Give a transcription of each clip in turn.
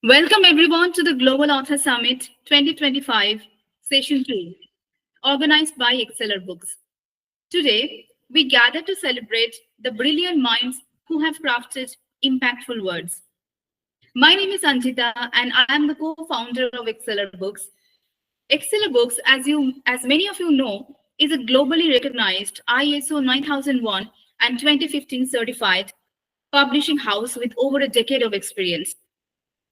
Welcome everyone to the Global Author Summit 2025, Session 2, organized by excellerbooks. Today, we gather to celebrate the brilliant minds who have crafted impactful words. My name is Anjita and I am the co-founder of excellerbooks. Excellerbooks, as many of you know, is a globally recognized ISO 9001 and 2015 certified publishing house with over a decade of experience.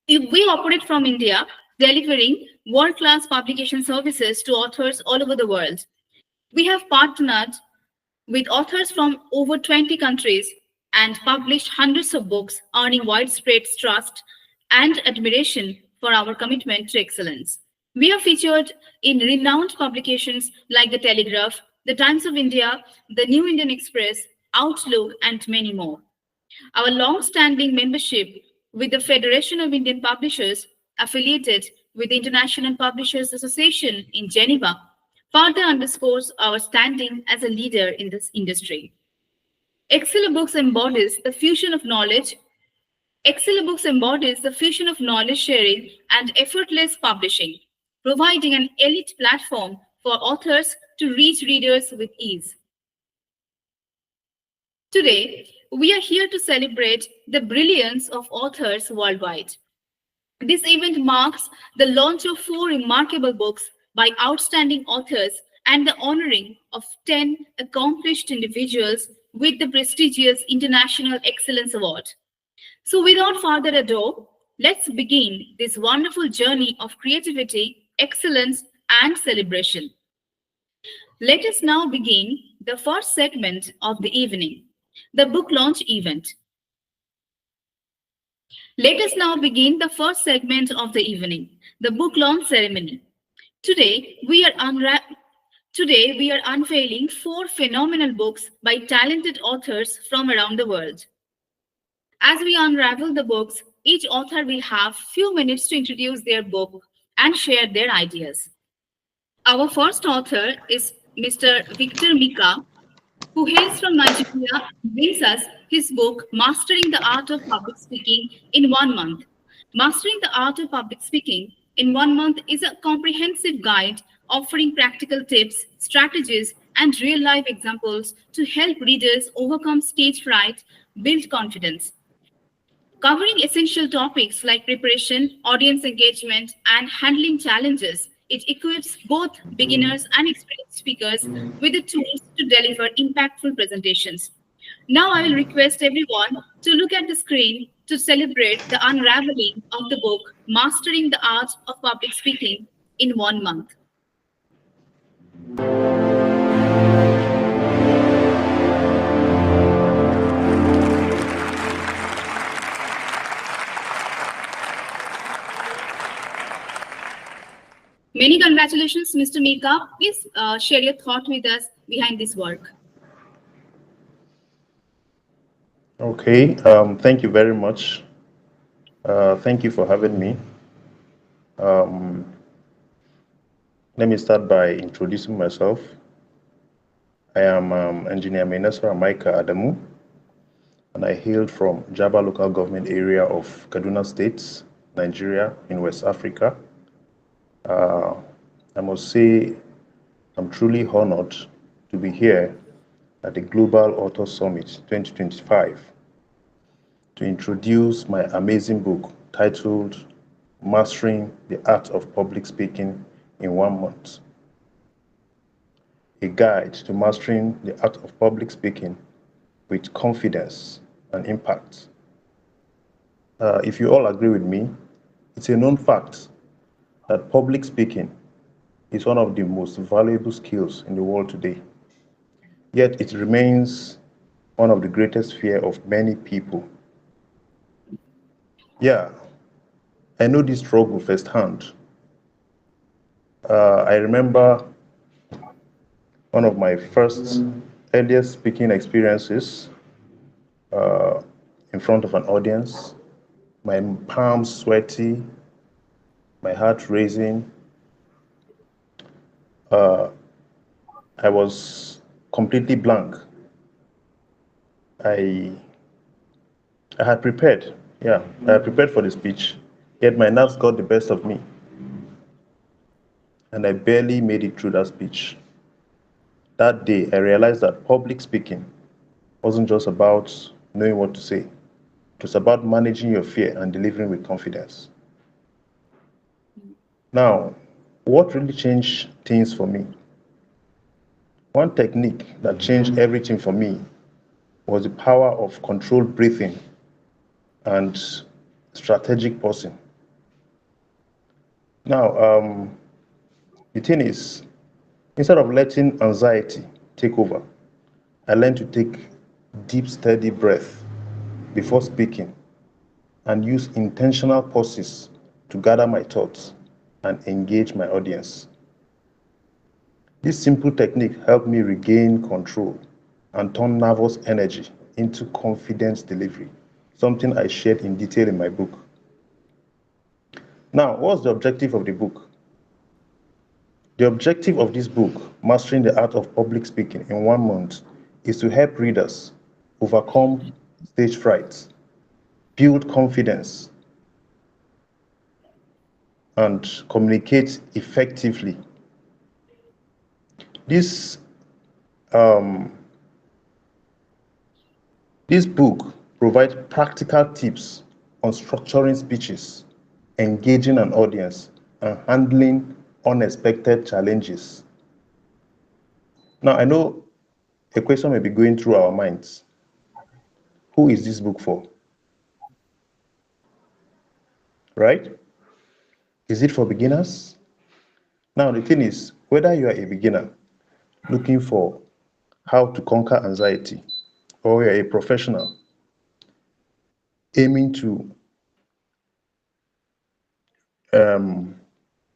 We operate from India, delivering world-class publication services to authors all over the world. We have partnered with authors from over 20 countries and published hundreds of books, earning widespread trust and admiration for our commitment to excellence. We are featured in renowned publications like The Telegraph, The Times of India, The New Indian Express, Outlook, and many more. Our long-standing membership with the Federation of Indian Publishers, affiliated with the International Publishers Association in Geneva, further underscores our standing as a leader in this industry. Excellerbooks embodies the fusion of knowledge. Excellerbooks embodies the fusion of knowledge sharing and effortless publishing, providing an elite platform for authors to reach readers with ease. Today, we are here to celebrate the brilliance of authors worldwide. This event marks the launch of four remarkable books by outstanding authors and the honoring of 10 accomplished individuals with the prestigious International Excellence Award. So without further ado, let's begin this wonderful journey of creativity, excellence, and celebration. Let us now begin the first segment of the evening, the book launch event. Let us now begin the first segment of the evening, the book launch ceremony. Today, we are unveiling four phenomenal books by talented authors from around the world. As we unravel the books, each author will have few minutes to introduce their book and share their ideas. Our first author is Mr. Victor Mikah, who hails from Nigeria, brings us his book, Mastering the Art of Public Speaking in 1 month. Mastering the Art of Public Speaking in 1 month is a comprehensive guide offering practical tips, strategies, and real-life examples to help readers overcome stage fright, build confidence. Covering essential topics like preparation, audience engagement, and handling challenges, it equips both beginners and experienced speakers with the tools to deliver impactful presentations. Now I will request everyone to look at the screen to celebrate the unraveling of the book, Mastering the Art of Public Speaking in 1 month. Many congratulations, Mr. Mikah. Please share your thought with us behind this work. Okay, thank you very much. Thank you for having me. Let me start by introducing myself. I am Engineer Victor Mikah Adamu, and I hail from Jaba local government area of Kaduna State, Nigeria, in West Africa. I must say I'm truly honored to be here at the Global Author Summit 2025 to introduce my amazing book titled Mastering the Art of Public Speaking in 1 month. A guide to mastering the art of public speaking with confidence and impact. If you all agree with me, it's a known fact that public speaking is one of the most valuable skills in the world today. Yet it remains one of the greatest fear of many people. Yeah, I know this struggle firsthand. I remember one of my first earliest speaking experiences in front of an audience, my palms sweaty, my heart racing. I was completely blank. I had prepared, I had prepared for the speech, Yet my nerves got the best of me, and I barely made it through that speech. That day, I realized that public speaking wasn't just about knowing what to say. It was about managing your fear and delivering with confidence. Now, what really changed things for me? One technique that changed everything for me was the power of controlled breathing and strategic pausing. Now, the thing is, instead of letting anxiety take over, I learned to take deep, steady breath before speaking and use intentional pauses to gather my thoughts and engage my audience. This simple technique helped me regain control and turn nervous energy into confidence delivery, something I shared in detail in my book. Now, what's the objective of the book? The objective of this book, Mastering the Art of Public Speaking in 1 month, is to help readers overcome stage fright, build confidence, and communicate effectively. This um, this book provides practical tips on structuring speeches, engaging an audience, and handling unexpected challenges. Now, I know a question may be going through our minds. Who is this book for? Right? Is it for beginners? Now, the thing is, whether you are a beginner looking for how to conquer anxiety, or you're a professional aiming to, um,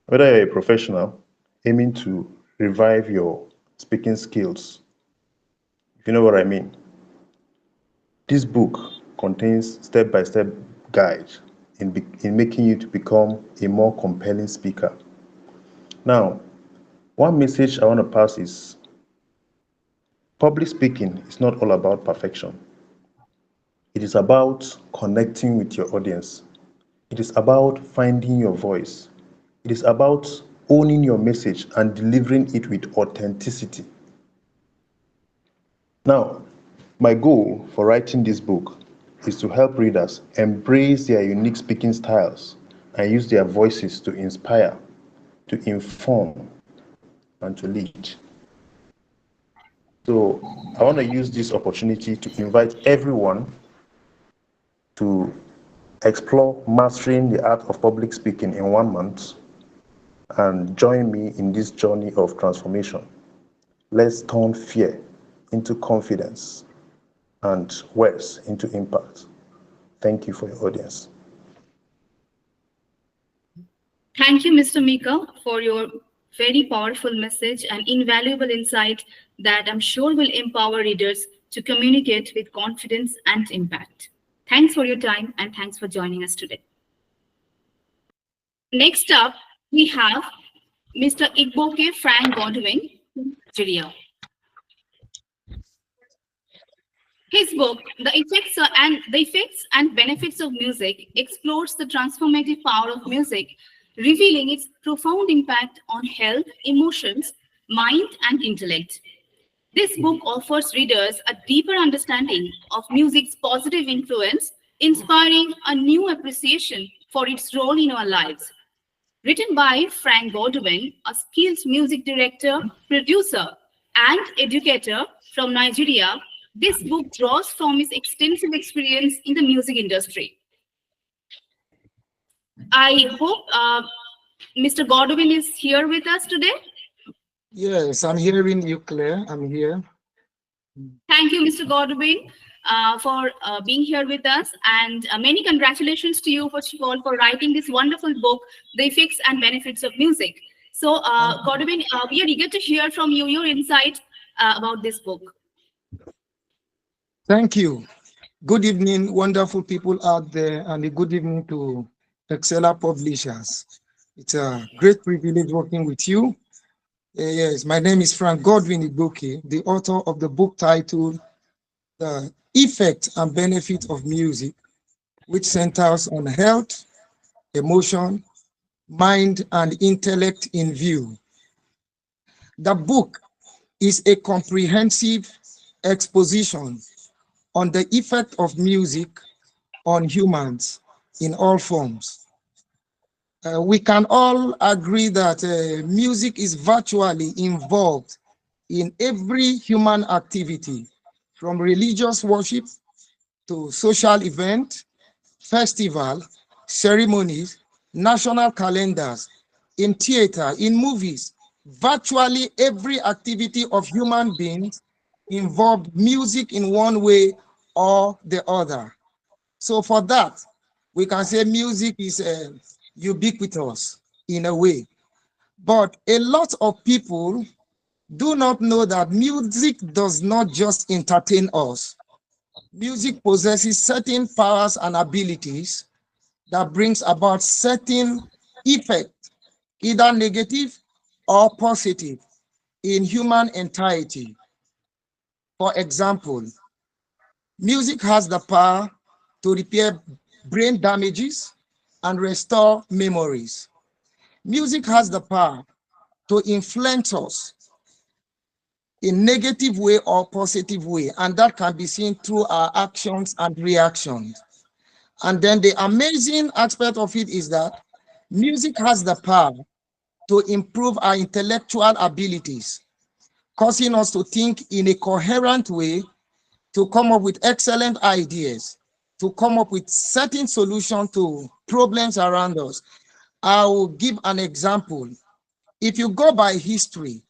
whether you're a professional aiming to revive your speaking skills, if you know what I mean, this book contains step-by-step guide in making you to become a more compelling speaker. Now, one message I want to pass is public speaking is not all about perfection. It is about connecting with your audience. It is about finding your voice. It is about owning your message and delivering it with authenticity. Now, my goal for writing this book is to help readers embrace their unique speaking styles and use their voices to inspire, to inform, and to lead. So I want to use this opportunity to invite everyone to explore mastering the art of public speaking in 1 month and join me in this journey of transformation. Let's turn fear into confidence and words into impact. Thank you for your audience. Thank you, Mr. Mika, for your very powerful message and invaluable insight that I'm sure will empower readers to communicate with confidence and impact. Thanks for your time and thanks for joining us today. Next up, we have Mr. Igboke Frank Godwin, Nigeria. His book, The Effects and Benefits of Music, explores the transformative power of music, revealing its profound impact on health, emotions, mind, and intellect. This book offers readers a deeper understanding of music's positive influence, inspiring a new appreciation for its role in our lives. Written by Frank Godwin, a skilled music director, producer, and educator from Nigeria, this book draws from his extensive experience in the music industry. I hope Mr. Godwin is here with us today. Yes, I'm hearing you, Claire. I'm here. Thank you, Mr. Godwin, for being here with us. And many congratulations to you, first of all, for writing this wonderful book, The Effects and Benefits of Music. So, Godwin, we are eager to hear from you, your insight about this book. Thank you. Good evening, wonderful people out there, and a good evening to Exceller Publishers. It's a great privilege working with you. Yes, my name is Frank Godwin Igboke, the author of the book titled The Effect and Benefit of Music, which centers on health, emotion, mind, and intellect in view. The book is a comprehensive exposition on the effect of music on humans in all forms. We can all agree that music is virtually involved in every human activity, from religious worship to social event, festival, ceremonies, national calendars, in theater, in movies. Virtually every activity of human beings involved music in one way or the other. So for that, we can say music is ubiquitous in a way. But a lot of people do not know that music does not just entertain us. Music possesses certain powers and abilities that brings about certain effect, either negative or positive, in human entirety. For example, music has the power to repair brain damages and restore memories. Music has the power to influence us in negative way or positive way, and that can be seen through our actions and reactions. And then the amazing aspect of it is that music has the power to improve our intellectual abilities, causing us to think in a coherent way, to come up with excellent ideas, to come up with certain solutions to problems around us. I will give an example. If you go by history,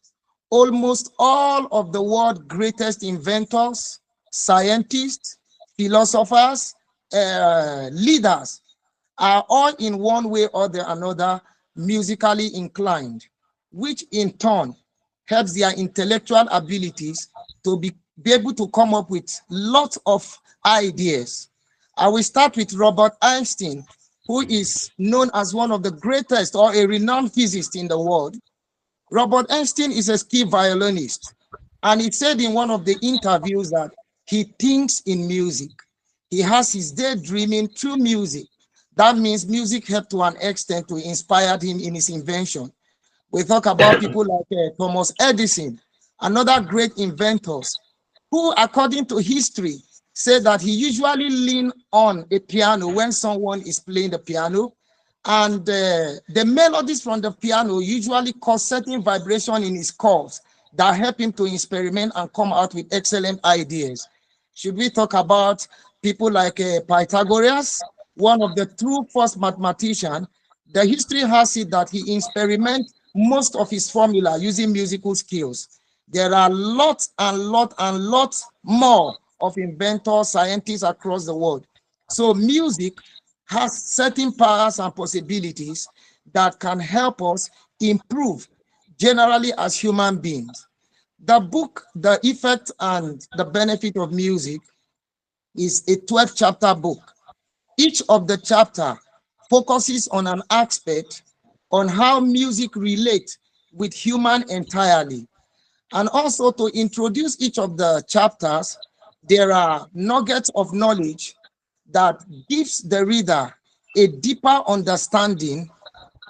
almost all of the world's greatest inventors, scientists, philosophers, leaders are all in one way or the another musically inclined, which in turn helps their intellectual abilities to be able to come up with lots of ideas. I will start with Robert Einstein, who is known as one of the greatest or a renowned physicist in the world. Robert Einstein is a skilled violinist, and he said in one of the interviews that he thinks in music. He has his daydreaming through music. That means music helped to an extent to inspire him in his invention. We talk about people like Thomas Edison, another great inventors, who, according to history, said that he usually leaned on a piano when someone is playing the piano, and the melodies from the piano usually cause certain vibration in his chords that help him to experiment and come out with excellent ideas. Should we talk about people like Pythagoras, one of the true first mathematician? The history has it that he experiments most of his formula using musical skills. There are lots and lots more of inventors, scientists across the world. So music has certain powers and possibilities that can help us improve generally as human beings. The book, The Effect and the Benefit of Music, is a 12-chapter book. Each of the chapter focuses on an aspect on how music relates with human entirely. And also, to introduce each of the chapters, there are nuggets of knowledge that gives the reader a deeper understanding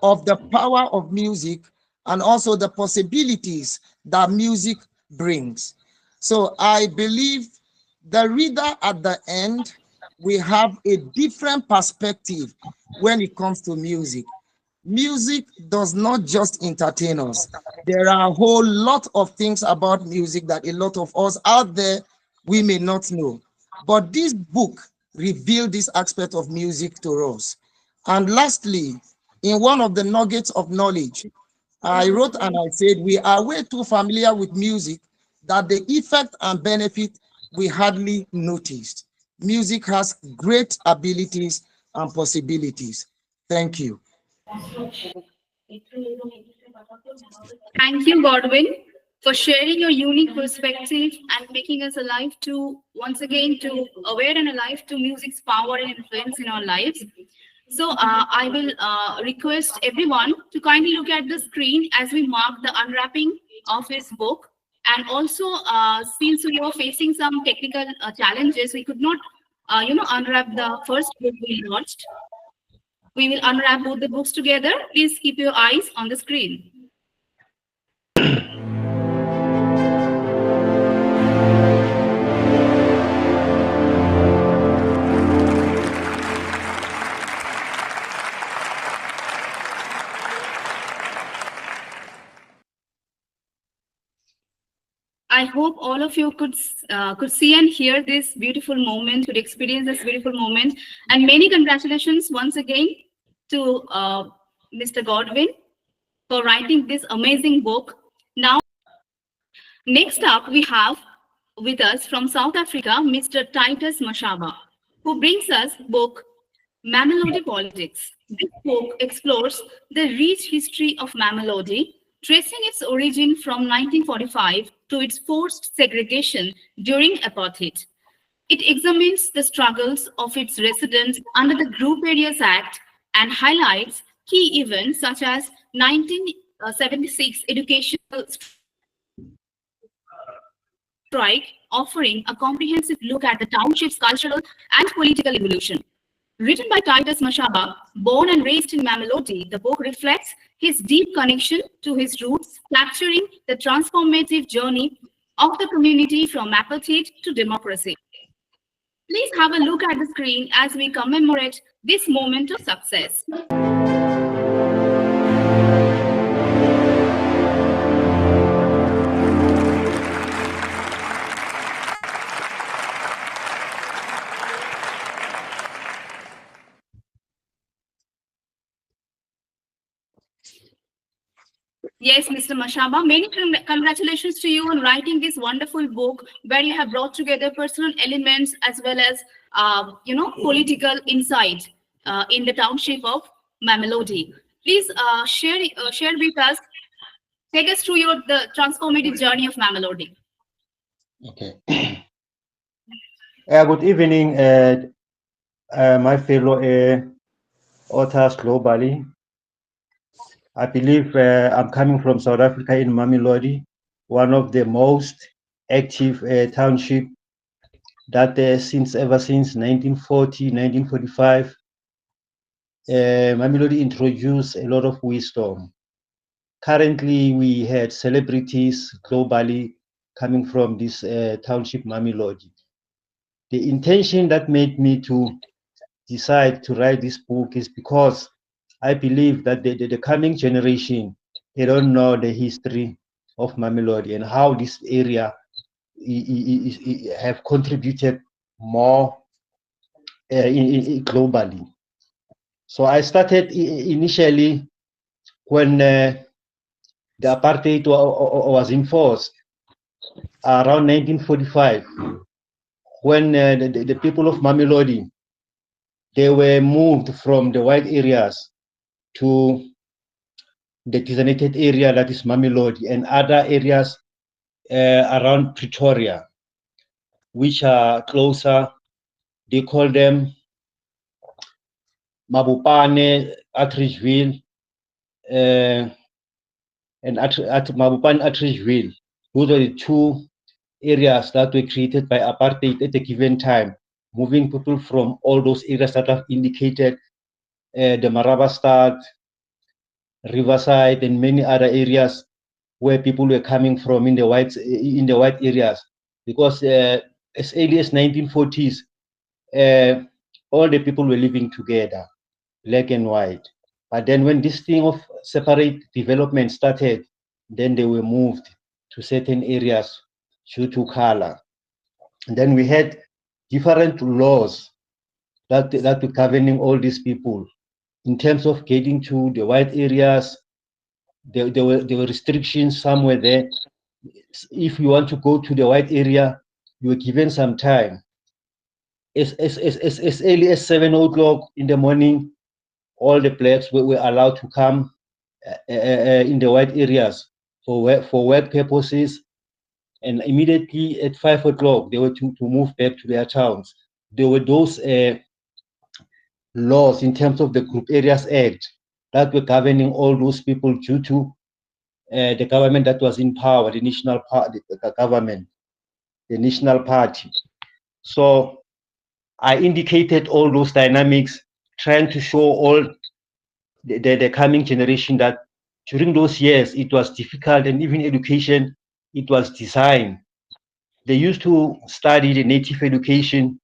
of the power of music and also the possibilities that music brings. So I believe the reader at the end will have a different perspective when it comes to music. Music does not just entertain us. There are a whole lot of things about music that a lot of us out there, we may not know. But this book revealed this aspect of music to us. And lastly, in one of the nuggets of knowledge, I wrote and I said, we are way too familiar with music that the effect and benefit we hardly noticed. Music has great abilities and possibilities. Thank you. Thank you, Godwin, for sharing your unique perspective and making us alive to, once again, to aware and alive to music's power and influence in our lives. So I will request everyone to kindly look at the screen as we mark the unwrapping of his book. And also, since we were facing some technical challenges, we could not, unwrap the first book we launched. We will unwrap both the books together. Please keep your eyes on the screen. I hope all of you could see and hear this beautiful moment, could experience this beautiful moment. And many congratulations once again to Mr. Godwin for writing this amazing book. Now, next up, we have with us from South Africa, Mr. Titus Mashaba, who brings us book Mamelodi Politics. This book explores the rich history of Mamelodi, tracing its origin from 1945 to its forced segregation during apartheid. It examines the struggles of its residents under the Group Areas Act and highlights key events such as 1976 educational strike, offering a comprehensive look at the township's cultural and political evolution. Written by Titus Mashaba, born and raised in Mamelodi, the book reflects his deep connection to his roots, capturing the transformative journey of the community from apartheid to democracy. Please have a look at the screen as we commemorate this moment of success. Yes, Mr. Mashaba, many congratulations to you on writing this wonderful book where you have brought together personal elements as well as, political insight in the township of Mamelodi. Please share with us, take us through the transformative journey of Mamelodi. Okay. Good evening, my fellow authors globally. I believe I'm coming from South Africa in Mamelodi, one of the most active township that ever since 1940, 1945, Mamelodi introduced a lot of wisdom. Currently, we had celebrities globally coming from this township Mamelodi. The intention that made me to decide to write this book is because I believe that the coming generation, they don't know the history of Mamelodi and how this area have contributed more globally. So I started initially when the apartheid was enforced around 1945, when the people of Mamelodi, they were moved from the white areas to the designated area that is Mamelodi and other areas around Pretoria, which are closer. They call them Mabopane, Atteridgeville, and Mabopane, Atteridgeville. Those are the two areas that were created by apartheid at a given time, moving people from all those areas that I've indicated, the Marabastad, Riverside, and many other areas where people were coming from in the white areas, because as early as 1940s, all the people were living together, black and white. But then when this thing of separate development started, then they were moved to certain areas due to color. And then we had different laws that were governing all these people in terms of getting to the white areas. There were restrictions somewhere there. If you want to go to the white area, you were given some time. As early as 7 o'clock in the morning, all the blacks were allowed to come in the white areas for work purposes, and immediately at 5 o'clock they were to move back to their towns. There were those laws in terms of the Group Areas Act that were governing all those people due to the government that was in power, the national party, the government, the national party. So I indicated all those dynamics trying to show all the coming generation that during those years it was difficult, and even education, it was designed. They used to study the native education,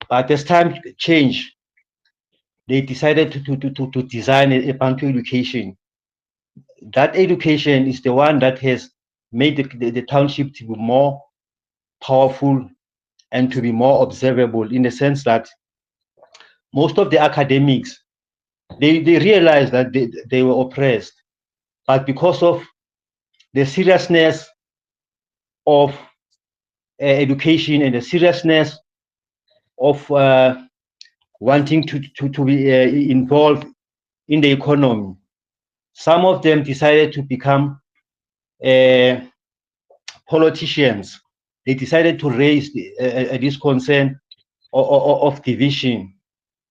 but as time changed, they decided to design a Bantu education. That education is the one that has made the township to be more powerful and to be more observable, in the sense that most of the academics, they realized that they were oppressed, but because of the seriousness of education and the seriousness of wanting to be involved in the economy, some of them decided to become politicians. They decided to raise this concern of division.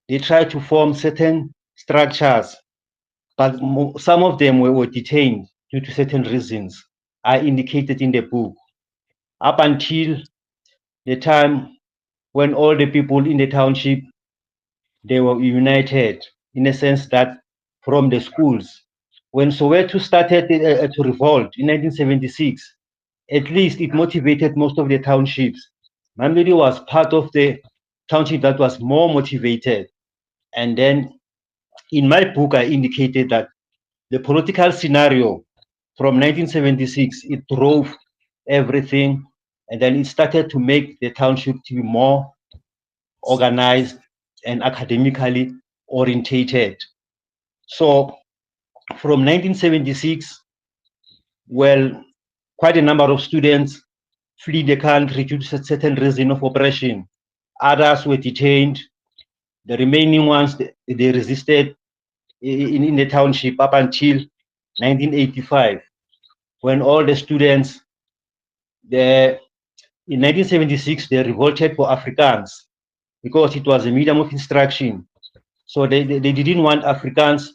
They tried to form certain structures, but some of them were detained due to certain reasons I indicated in the book, up until the time when all the people in the township, they were united, in a sense that from the schools. When Soweto started to revolt in 1976, at least it motivated most of the townships. Mamludi was part of the township that was more motivated. And then in my book, I indicated that the political scenario from 1976, it drove everything. And then it started to make the township to be more organized and academically orientated. So from 1976, well, quite a number of students flee the country due to certain reason of oppression. Others were detained. The remaining ones, they resisted in the township up until 1985, when all the students, in 1976, they revolted for Afrikaans because it was a medium of instruction. So they didn't want Afrikaans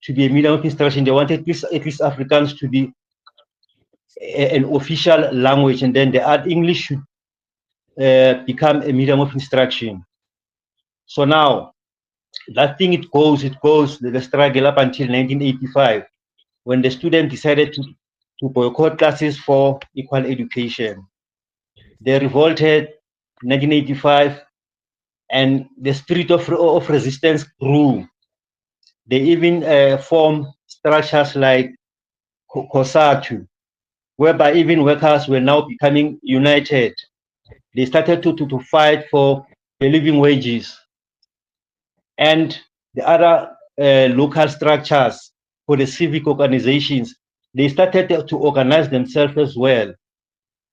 to be a medium of instruction. They wanted at least Afrikaans to be an official language, and then the English should become a medium of instruction. So now that thing, it goes the struggle up until 1985, when the student decided to boycott classes for equal education. They revolted in 1985, and the spirit of resistance grew. They even formed structures like COSATU, whereby even workers were now becoming united. They started to fight for the living wages. And the other local structures for the civic organizations, they started to organize themselves as well.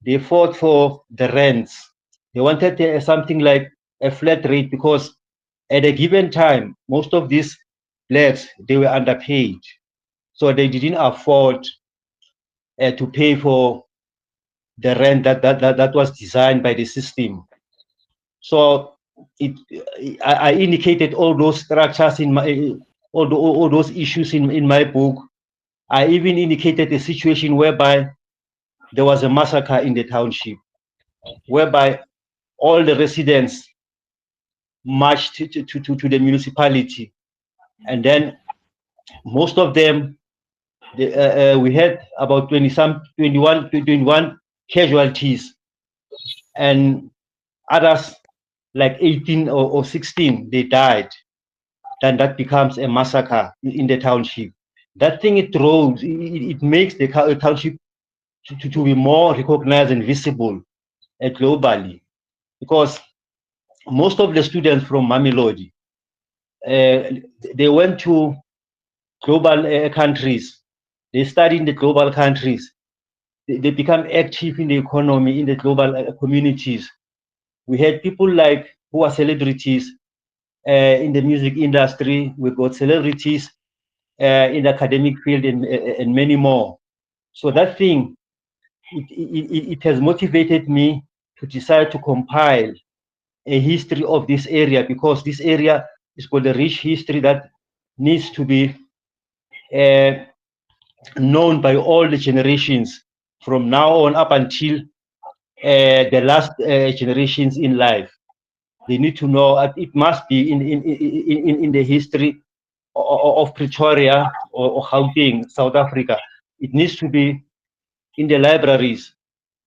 They fought for the rents. They wanted something like a flat rate, because at a given time, most of these blacks, they were underpaid. So they didn't afford to pay for the rent that was designed by the system. So I indicated all those structures in my, all those issues in my book. I even indicated a situation whereby there was a massacre in the township, whereby all the residents marched to the municipality, and then most of them, we had about 21 casualties, and others like 18 or 16, they died. Then that becomes a massacre in the township. That thing, it makes the township to be more recognized and visible globally, because most of the students from Mamelodi, they went to global countries. They study in the global countries. They become active in the economy, in the global communities. We had people like who are celebrities in the music industry. We've got celebrities in the academic field, and many more. So that thing, it has motivated me to decide to compile a history of this area, because this area is got a rich history that needs to be known by all the generations from now on up until the last generations in life. They need to know. It must be in the history of Pretoria or Gauteng, South Africa. It needs to be in the libraries,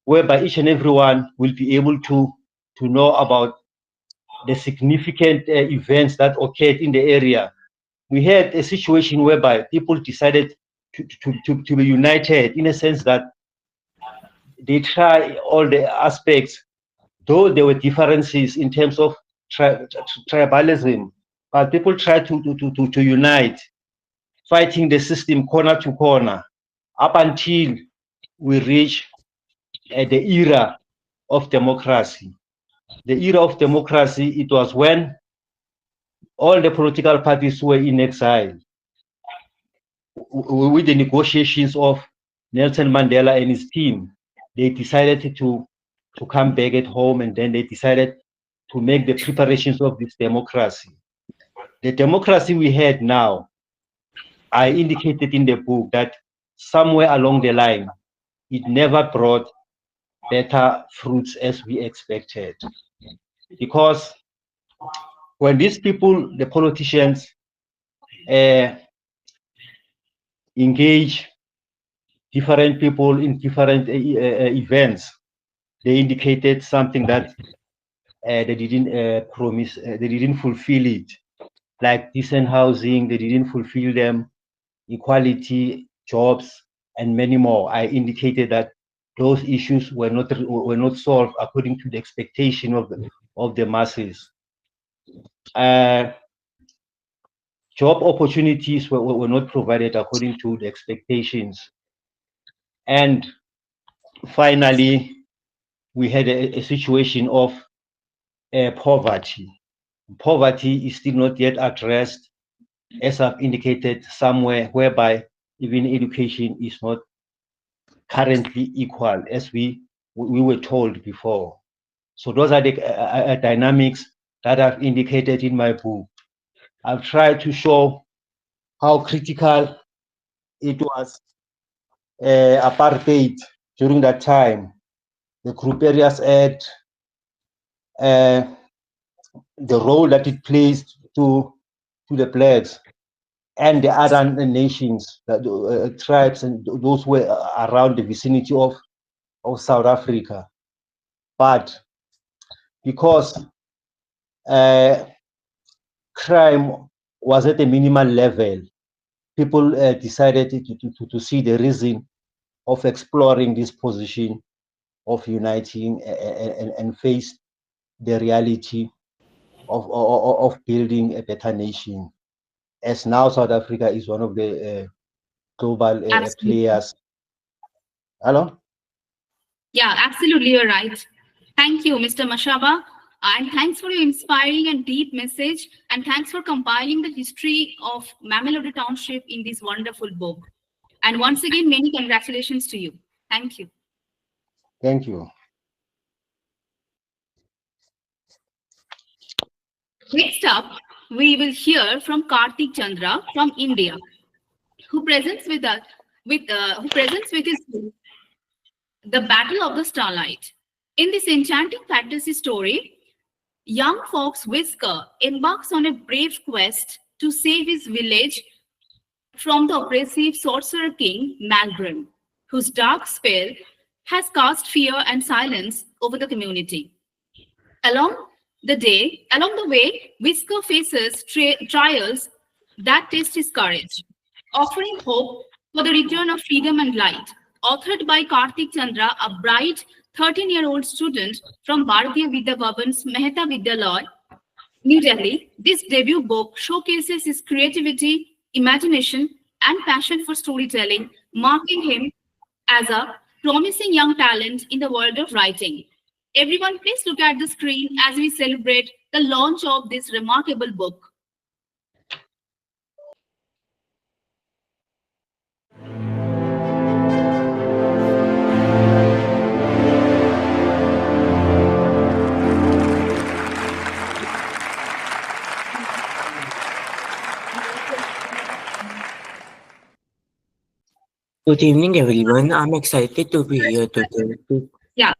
whereby each and everyone will be able to know about the significant events that occurred in the area. We had a situation whereby people decided to be united, in a sense that they try all the aspects, though there were differences in terms of tribalism, but people try to unite, fighting the system corner to corner, up until we reach the era of democracy. The era of democracy, it was when all the political parties were in exile, with the negotiations of Nelson Mandela and his team. They decided to come back at home, and then they decided to make the preparations of this democracy. The democracy we had now, I indicated in the book that somewhere along the line, it never brought better fruits as we expected. Because when these people, the politicians, engage different people in different events, they indicated something that they didn't promise, they didn't fulfill it, like decent housing, they didn't fulfill them, equality, jobs, and many more. I indicated that those issues were not solved according to the expectation of the masses. Job opportunities were not provided according to the expectations. And finally, we had a situation of poverty. Poverty is still not yet addressed, as I've indicated somewhere, whereby even education is not currently equal as we were told before. So those are the dynamics that I've indicated in my book. I've tried to show how critical it was apartheid during that time, the Group Areas Act, the role that it plays to the blacks and the other nations, tribes, and those who were around the vicinity of South Africa. But because crime was at a minimal level, people decided to see the reason of exploring this position of uniting and face the reality of building a better nation. As now South Africa is one of the global players. Hello? Yeah, absolutely, you're right. Thank you, Mr. Mashaba. And thanks for your inspiring and deep message. And thanks for compiling the history of Mamelodi Township in this wonderful book. And once again, many congratulations to you. Thank you. Thank you. Next up, we will hear from Kartik Chandra from India, who presents with his book, The Battle of the Starlight. In this enchanting fantasy story, young fox Whisker embarks on a brave quest to save his village from the oppressive sorcerer king Malgrim, whose dark spell has cast fear and silence over the community. Along the way, Whisker faces trials that test his courage, offering hope for the return of freedom and light. Authored by Kartik Chandra, a bright 13-year-old student from Bharatiya Vidya Bhavan's Mehta Vidyalaya, New Delhi, this debut book showcases his creativity, imagination, and passion for storytelling, marking him as a promising young talent in the world of writing. Everyone, please look at the screen as we celebrate the launch of this remarkable book. Good evening, everyone. I'm excited to be here today to Yeah,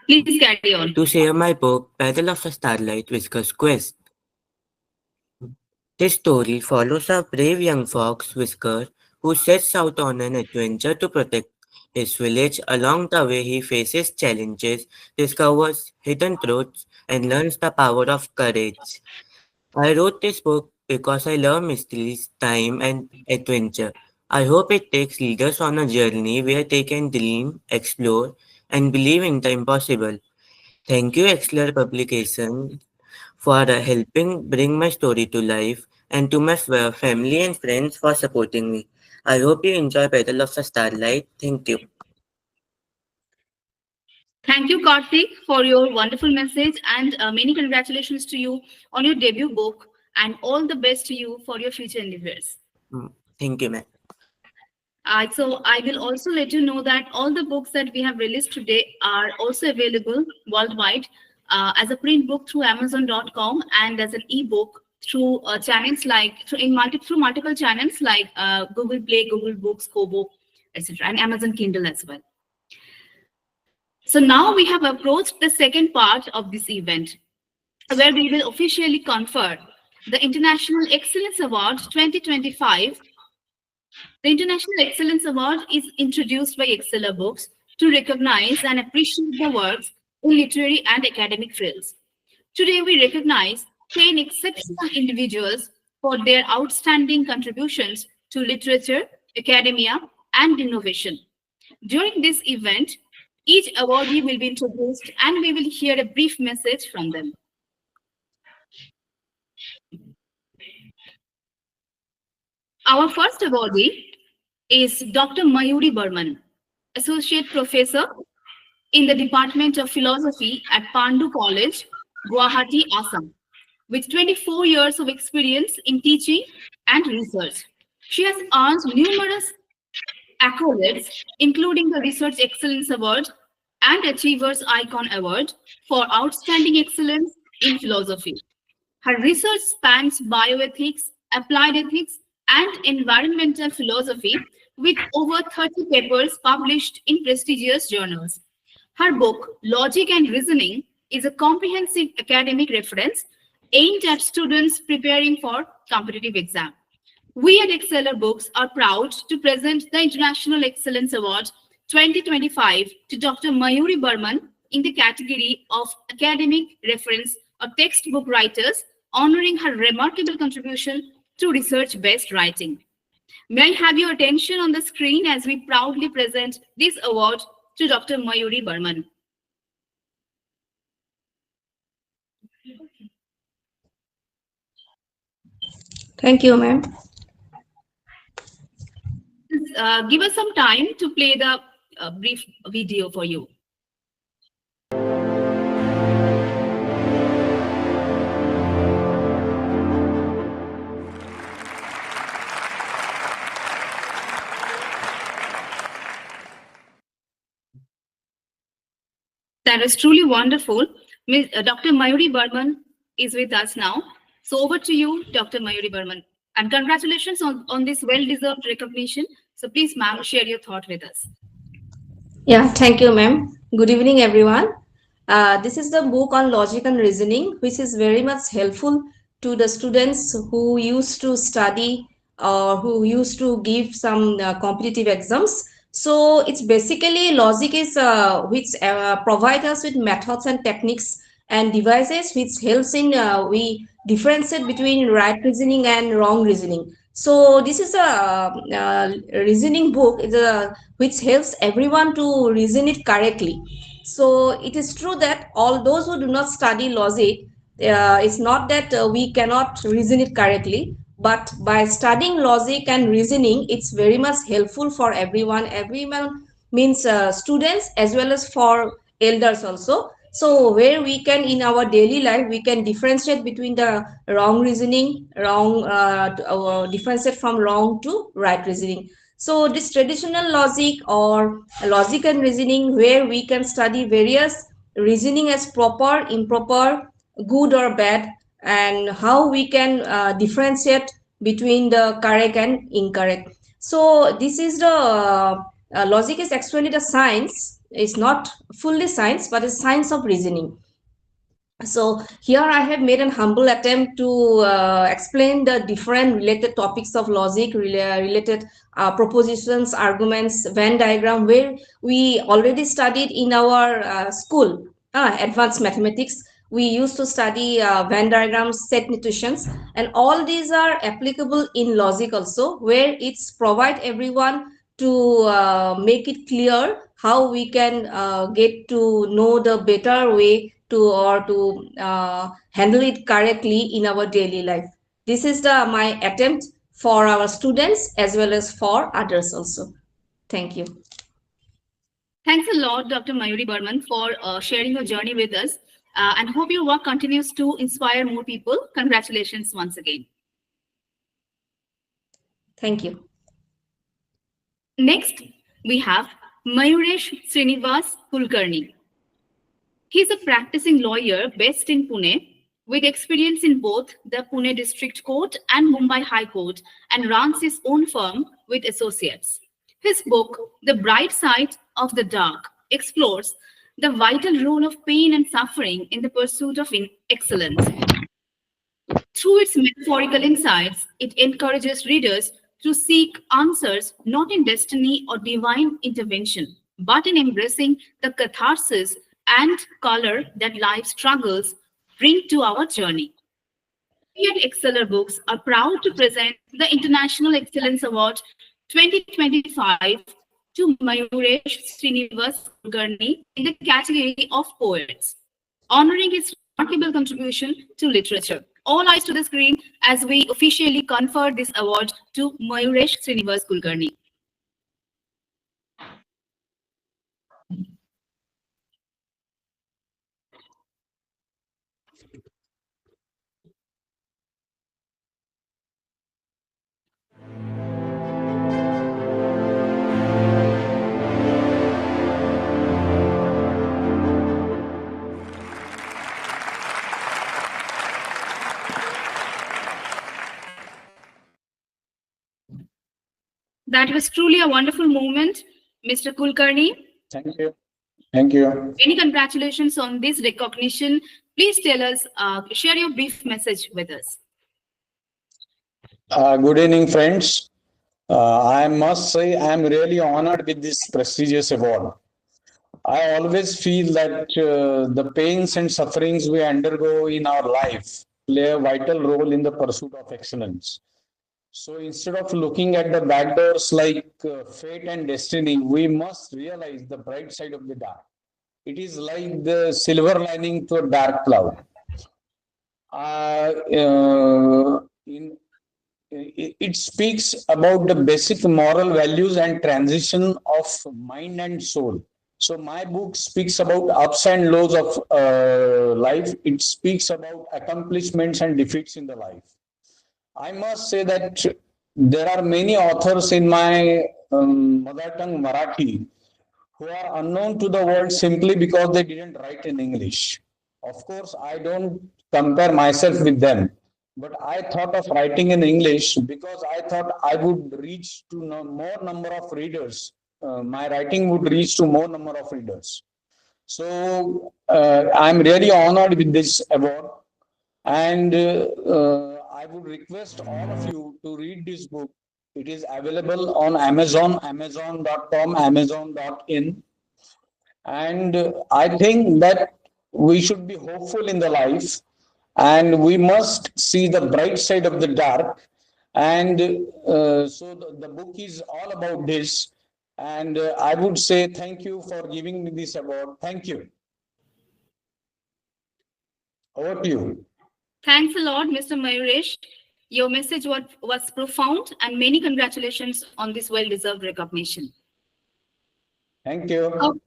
please carry on. to share my book, Battle of the Starlight Whisker's Quest. This story follows a brave young fox, Whisker, who sets out on an adventure to protect his village. Along the way, he faces challenges, discovers hidden truths, and learns the power of courage. I wrote this book because I love mysteries, time, and adventure. I hope it takes readers on a journey where they can dream, explore, and believe in the impossible. Thank you, Exler Publication, for helping bring my story to life, and to my family and friends for supporting me. I hope you enjoy Battle of the Starlight. Thank you. Thank you, Kartik, for your wonderful message, and many congratulations to you on your debut book, and all the best to you for your future endeavors. Mm, Thank you, ma'am. So I will also let you know that all the books that we have released today are also available worldwide as a print book through Amazon.com and as an ebook through channels like through multiple channels like Google Play, Google Books, Kobo, etc., and Amazon Kindle as well. So now we have approached the second part of this event, where we will officially confer the International Excellence Award 2025. The International Excellence Award is introduced by ExcellerbOoks to recognize and appreciate the works in literary and academic fields. Today, we recognize 10 exceptional individuals for their outstanding contributions to literature, academia, and innovation. During this event, each awardee will be introduced and we will hear a brief message from them. Our first awardee is Dr. Mayuri Burman, Associate Professor in the Department of Philosophy at Pandu College, Guwahati, Assam, with 24 years of experience in teaching and research. She has earned numerous accolades, including the Research Excellence Award and Achievers Icon Award for Outstanding Excellence in Philosophy. Her research spans bioethics, applied ethics, and environmental philosophy, with over 30 papers published in prestigious journals. Her book, Logic and Reasoning, is a comprehensive academic reference aimed at students preparing for competitive exam. We at ExcellerbOoks are proud to present the International Excellence Award 2025 to Dr. Mayuri Burman in the category of Academic Reference or Textbook Writers, honoring her remarkable contribution to research-based writing. May I have your attention on the screen as we proudly present this award to Dr. Mayuri Burman. Thank you, ma'am. Give us some time to play the brief video for you. That was truly wonderful. Dr. Mayuri Burman is with us now. So over to you, Dr. Mayuri Burman. And congratulations on this well-deserved recognition. So please, ma'am, share your thought with us. Yeah, thank you, ma'am. Good evening, everyone. This is the book on logic and reasoning, which is very much helpful to the students who used to study or who used to give some competitive exams. So it's basically logic is which provide us with methods and techniques and devices which helps in we differentiate between right reasoning and wrong reasoning. So this is a reasoning book which helps everyone to reason it correctly. So it is true that all those who do not study logic, it's not that we cannot reason it correctly, but by studying logic and reasoning, it's very much helpful for everyone. Everyone means students as well as for elders also. So where we can in our daily life, we can differentiate between the wrong reasoning, differentiate from wrong to right reasoning. So this traditional logic or logic and reasoning, where we can study various reasoning as proper, improper, good or bad, and how we can differentiate between the correct and incorrect. So this is the logic is actually the science It's not fully science, but it's science of reasoning. So here I have made an humble attempt to explain the different related topics of logic, related propositions, arguments, Venn diagram, where we already studied in our school, advanced mathematics. We used to study Venn diagrams, set notations, and all these are applicable in logic also, where it's provide everyone to make it clear how we can get to know the better way to handle it correctly in our daily life. This is my attempt for our students as well as for others also. Thank you. Thanks a lot, Dr. Mayuri Burman, for sharing your journey with us, and hope your work continues to inspire more people. Congratulations once again. Thank you. Next, we have Mayuresh Srinivas Kulkarni. He's a practicing lawyer based in Pune with experience in both the Pune District Court and Mumbai High Court, and runs his own firm with associates. His book, The Bright Side of the Dark, explores the vital role of pain and suffering in the pursuit of excellence. Through its metaphorical insights, it encourages readers to seek answers not in destiny or divine intervention, but in embracing the catharsis and color that life's struggles bring to our journey. We at ExcellerbBooks are proud to present the International Excellence Award 2025 to Mayuresh Srinivas Kulkarni in the category of poets, honoring his remarkable contribution to literature. All eyes to the screen as we officially confer this award to Mayuresh Srinivas Kulkarni. That was truly a wonderful moment, Mr. Kulkarni. Thank you. Thank you. Many congratulations on this recognition. Please tell us, share your brief message with us. Good evening, friends. I must say I'm really honored with this prestigious award. I always feel that the pains and sufferings we undergo in our life play a vital role in the pursuit of excellence. So instead of looking at the back doors like fate and destiny, we must realize the bright side of the dark. It is like the silver lining to a dark cloud. It speaks about the basic moral values and transition of mind and soul. So my book speaks about ups and lows of life. It speaks about accomplishments and defeats in the life. I must say that there are many authors in my mother tongue Marathi who are unknown to the world simply because they didn't write in English. Of course, I don't compare myself with them, but I thought of writing in English because I thought I would reach to more number of readers. My writing would reach to more number of readers. So I'm really honored with this award, and I would request all of you to read this book. It is available on Amazon, amazon.com, amazon.in. And I think that we should be hopeful in the life, and we must see the bright side of the dark. And so the book is all about this. And I would say thank you for giving me this award. Thank you. Over to you. Thanks a lot, Mr. Mayuresh. Your message was profound, and many congratulations on this well-deserved recognition. Thank you.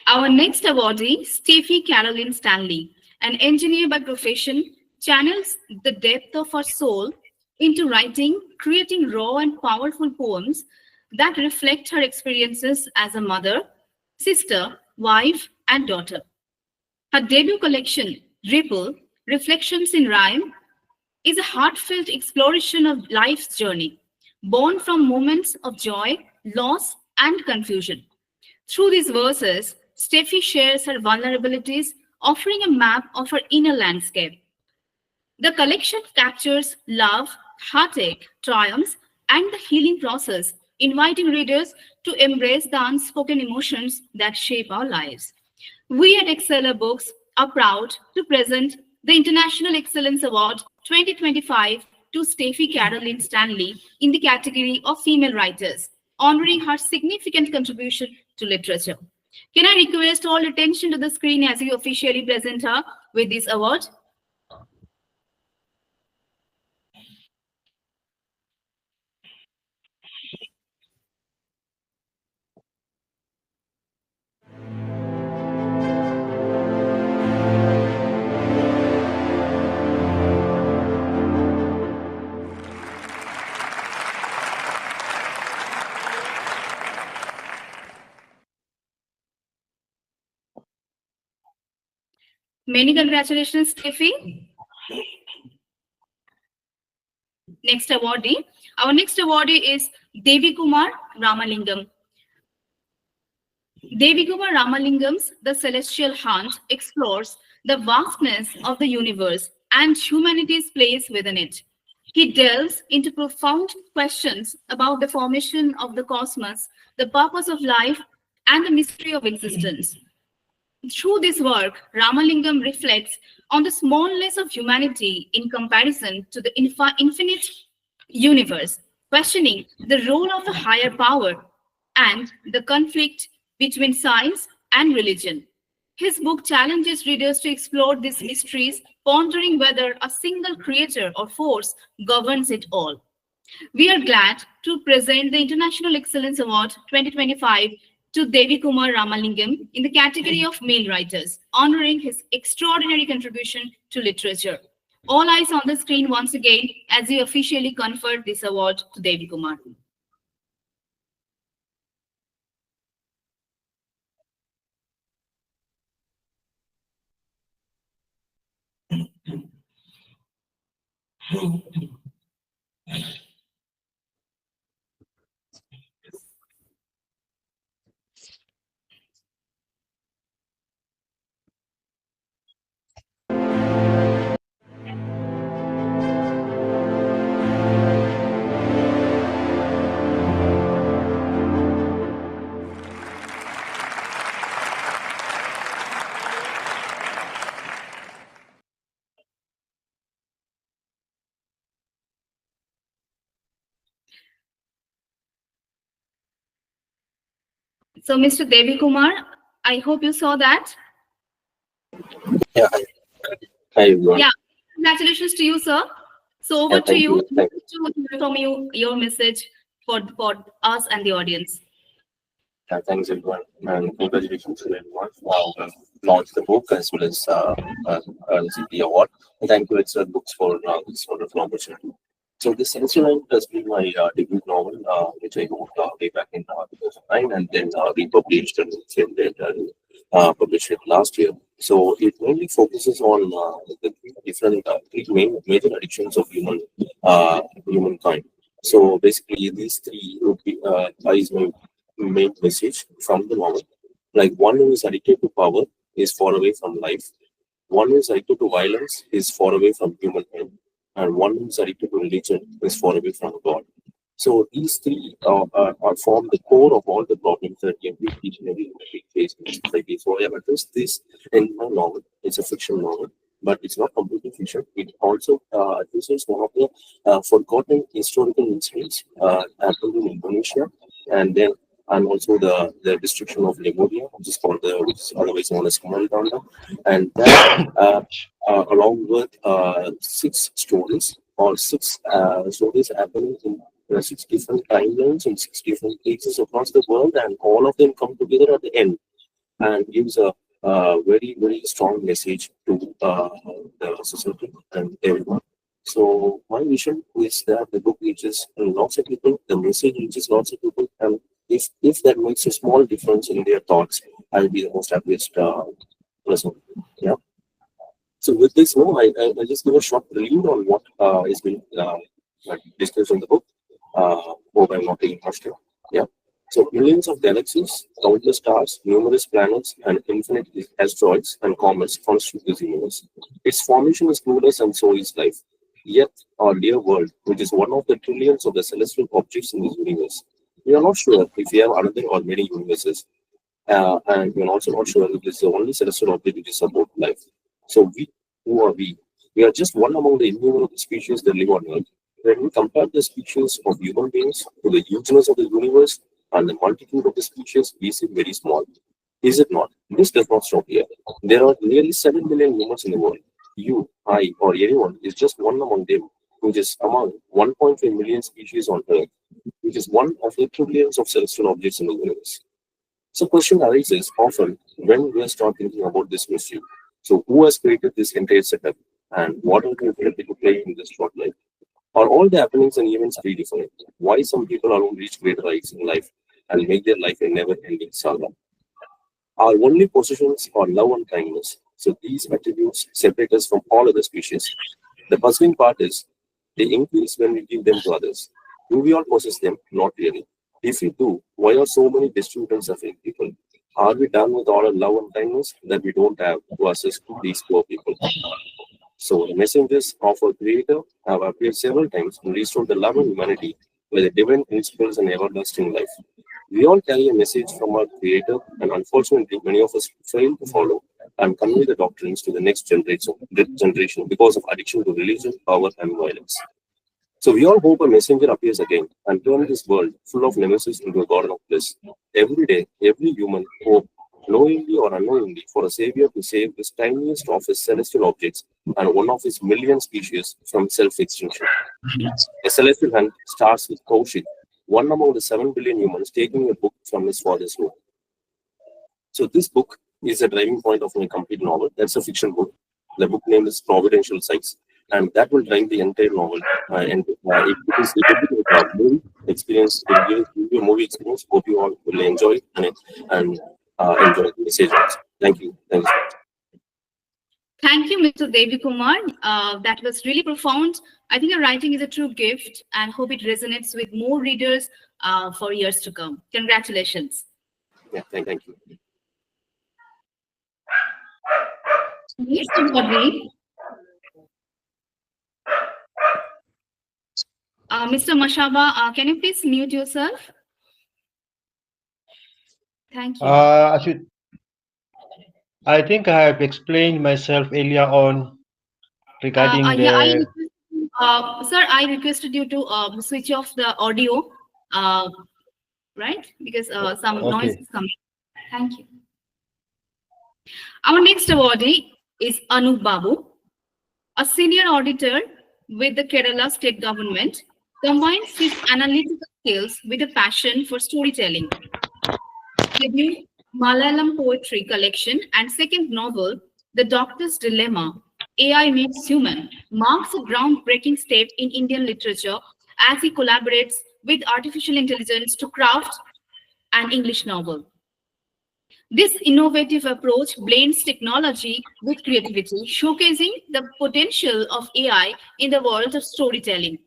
Our next awardee, Steffi Caroline Stanley, an engineer by profession, channels the depth of her soul into writing, creating raw and powerful poems that reflect her experiences as a mother, sister, wife, and daughter. Her debut collection, Ripple, Reflections in Rhyme, is a heartfelt exploration of life's journey, born from moments of joy, loss, and confusion. Through these verses, Steffi shares her vulnerabilities, offering a map of her inner landscape. The collection captures love, heartache, triumphs, and the healing process, inviting readers to embrace the unspoken emotions that shape our lives. We at Exceller Books are proud to present the International Excellence Award 2025 to Steffi Caroline Stanley in the category of female writers, honoring her significant contribution to literature. Can I request all attention to the screen as we officially present her with this award? Many congratulations, Steffi. Next awardee. Our next awardee is Devi Kumar Ramalingam. Devi Kumar Ramalingam's The Celestial Hunt explores the vastness of the universe and humanity's place within it. He delves into profound questions about the formation of the cosmos, the purpose of life, and the mystery of existence. Through this work, Ramalingam reflects on the smallness of humanity in comparison to the infinite universe, questioning the role of a higher power and the conflict between science and religion. His book challenges readers to explore these mysteries, pondering whether a single creator or force governs it all. We are glad to present the International Excellence Award 2025 to Devi Kumar Ramalingam in the category of male writers, honoring his extraordinary contribution to literature. All eyes on the screen once again as we officially confer this award to Devi Kumar. So, Mr. Devi Kumar, I hope you saw that. Yeah, hi everyone. Yeah, congratulations to you, sir. So over Yeah, to thank you you. Thank to hear from you your message for us and the audience. Yeah, thanks everyone, and congratulations to everyone for launched the book as well as received the award. And thank you, Excel Books, for this wonderful opportunity. So this incident has been my debut novel, which I wrote way back in 2009, and then republished and published it last year. So it mainly focuses on the three major addictions of humankind. So basically, these three would be is my main message from the novel. Like one who is addicted to power is far away from life. One who is addicted to violence is far away from humankind, and one who is addicted to religion is far away from God. So these three form the core of all the problems that each and every human being faces in society. So I have addressed this in my novel. It's a fiction novel, but it's not completely fiction. It also addresses one of the forgotten historical incidents happened in Indonesia, and then also the destruction of Lemuria, which is otherwise known as Kumandanda, and that along with six stories or six stories happening in six different timelines in six different places across the world, and all of them come together at the end and gives a very, very strong message to the society and everyone. So my vision is that the book reaches lots of people, the message reaches lots of people, and if that makes a small difference in their thoughts, I'll be the most happiest person. Yeah. So with this, I just give a short review on what is being discussed in the book. Hope I'm not taking much time. Yeah. So millions of galaxies, countless stars, numerous planets, and infinite asteroids and comets constitute this universe. Its formation is clueless and so is life. Yet, our dear world, which is one of the trillions of the celestial objects in this universe, we are not sure if we have another or many universes, and we're also not sure if this is the only celestial object which is about life. So who are we? We are just one among the innumerable species that live on Earth. When we compare the species of human beings to the hugeness of the universe and the multitude of the species, we seem very small. Is it not? This does not stop here. There are nearly 7 billion humans in the world. You, I, or anyone is just one among them, which is among 1.5 million species on Earth, which is one of the trillions of celestial objects in the universe. So question arises often when we start thinking about this mystery. So who has created this entire setup and what are we ability to play in this short life? Are all the happenings and events predefined? Why some people alone reach greater heights in life and make their life a never-ending saga? Our only possessions are love and kindness. So these attributes separate us from all other species. The puzzling part is they increase when we give them to others. Do we all possess them? Not really. If we do, why are so many destitute and suffering people? Are we done with all our love and kindness that we don't have to assist these poor people? So the messengers of our Creator have appeared several times and restored the love of humanity with the divine principles and everlasting life. We all carry a message from our Creator, and unfortunately, many of us fail to follow and convey the doctrines to the next generation because of addiction to religion, power, and violence. So we all hope a messenger appears again and turn this world full of nemesis into a garden of bliss. Every day, every human hope, knowingly or unknowingly, for a savior to save this tiniest of his celestial objects and one of his million species from self-extinction. A celestial hunt starts with Kaushik, one among the 7 billion humans taking a book from his father's room. So this book is the driving point of my complete novel. That's a fiction book. The book name is Providential Sights, and that will drive the entire novel. It will be a movie experience. It will give you a movie experience. Hope you all will enjoy it and enjoy the message also. Thank you. Thank you. Thank you, Mr. Devi Kumar. That was really profound. I think your writing is a true gift and hope it resonates with more readers for years to come. Congratulations. Yeah, thank you. Mr. Bodri. Mr. Mashaba, can you please mute yourself? Thank you. I think I have explained myself earlier on regarding the. Sir, I requested you to switch off the audio, right? Because some noise is coming. Thank you. Our next awardee is Anup Babu, a senior auditor with the Kerala state government, combines his analytical skills with a passion for storytelling. Debut Malayalam poetry collection and second novel, The Doctor's Dilemma, AI Meets Human, marks a groundbreaking step in Indian literature as he collaborates with artificial intelligence to craft an English novel. This innovative approach blends technology with creativity, showcasing the potential of AI in the world of storytelling.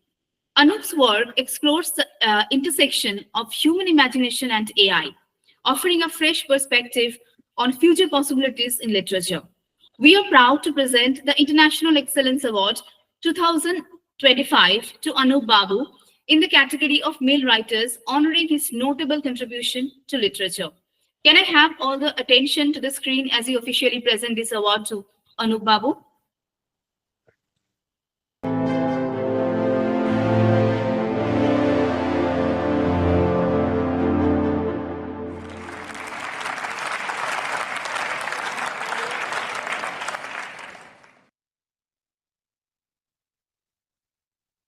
Anup's work explores the intersection of human imagination and AI, offering a fresh perspective on future possibilities in literature. We are proud to present the International Excellence Award 2025 to Anup Babu in the category of male writers, honoring his notable contribution to literature. Can I have all the attention to the screen as you officially present this award to Anup Babu?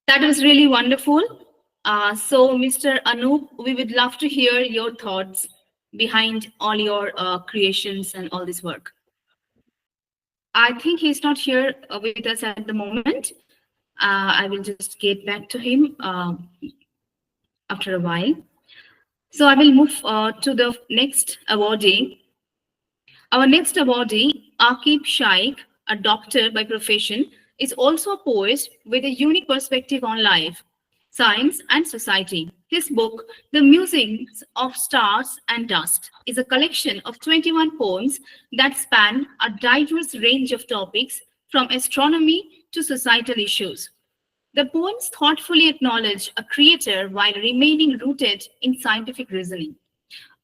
That was really wonderful. So, Mr. Anup, we would love to hear your thoughts behind all your creations and all this work. I think he's not here with us at the moment. I will just get back to him after a while. So I will move to the next awardee. Our next awardee, Akib Shaikh, a doctor by profession, is also a poet with a unique perspective on life, science, and society. His book, The Musings of Stars and Dust, is a collection of 21 poems that span a diverse range of topics from astronomy to societal issues. The poems thoughtfully acknowledge a creator while remaining rooted in scientific reasoning.